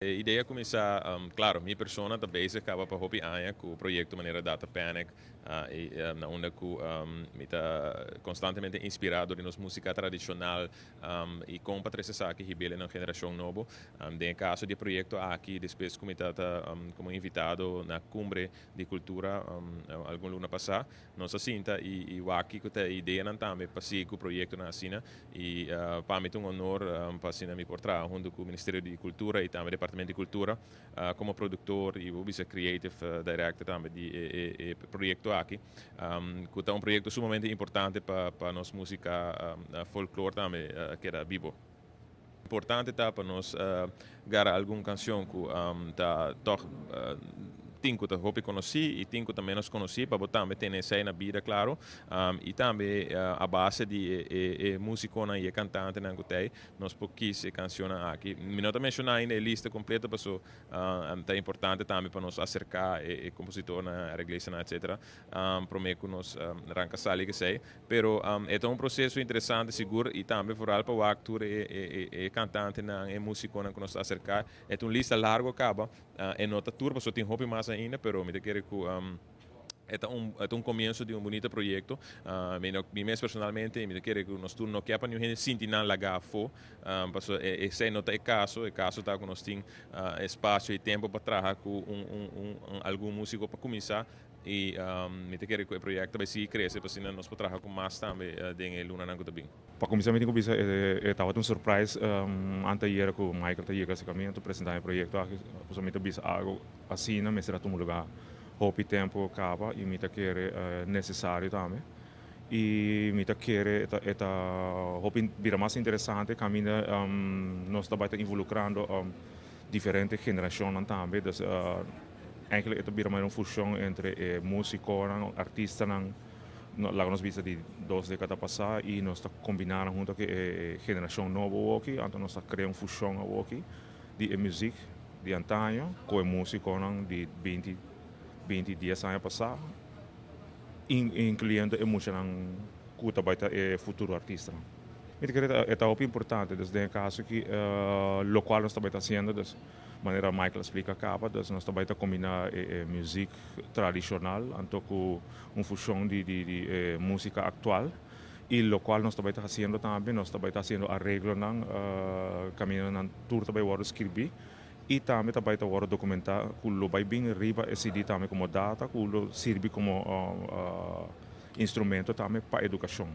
A ideia é começar, claro, minha persona está bezig acaba para hobby aan com o projeto maneira Data Panic, na onde me está constantemente inspirado de nos música tradicional e com Patrícia Saki ribele na geração nova. Em caso de projeto aqui, depois como está como invitado na cumbre de cultura algum luna passar, nossa cinta e o aqui que a ideia não também para seguir o projeto na Sina e para mim é um honor para Sina me portar junto com o Ministério de Cultura e também Departamento de Cultura como produtor e o vice-creative director também de projeto aqui. Que é um projeto sumamente importante para nossa música folclore também, que era vivo. Importante tá para nós gar alguma canção que tá toch tinco tá hope conheci e tinco também nós conheci para botar também tem essa na vida claro e também a base de musicona e cantante na gutei nós pouquíssima canção aqui me não mencionar ainda a lista completa para so tá importante também para nós acercar e compositor na igreja etc prometo nós arranca sali que sei pero é um processo interessante seguro e também for para o actor e cantante na musicona que nós acercar é uma lista larga acaba e nota turba só tem hobby mais ainda, pero me quero que é um começo de bonito projeto. Mesmo personalmente, me quero que nós turno não quer para ninguém sentir nada lagar fo, esse não é caso tá que nós tem espaço e tempo para trabalhar com algum músico para começar e me quero que o projeto vai se crescer para assim nós podemos trabalhar com mais também em Luna Nango também. Para começar, eu bisa estava um surprise anteayer que o Michael estava a caminho para apresentar o projeto aqui, possivelmente bisa algo assim, não me será um lugar hope tempo acaba e me querer necessário também. E me querer eta hope vira mais interessante, caminho nós também está involucrando diferentes gerações também, então eigenlijk het vira mais uma fusão entre músicos, artistas, lá nós vimos de 2 décadas passadas e nós está combinando junto com a geração nova aqui, então nós está criando uma fusão aqui de música de antaño com a música de 20 10 anos passados, incluindo a música que também é futuro artista. Eu creio que é muito importante, desde o caso que o qual nós também está fazendo, de maneira Michael explica acaba, nós também está combinar música tradicional, então com uma fusão de música atual, e o qual nós também está fazendo também, nós também está fazendo arreglo na caminho na tour também vamos escrever, e também está vamos documentar, que o vai bem riba esse dia também como data, que o serve como instrumento também para a educação.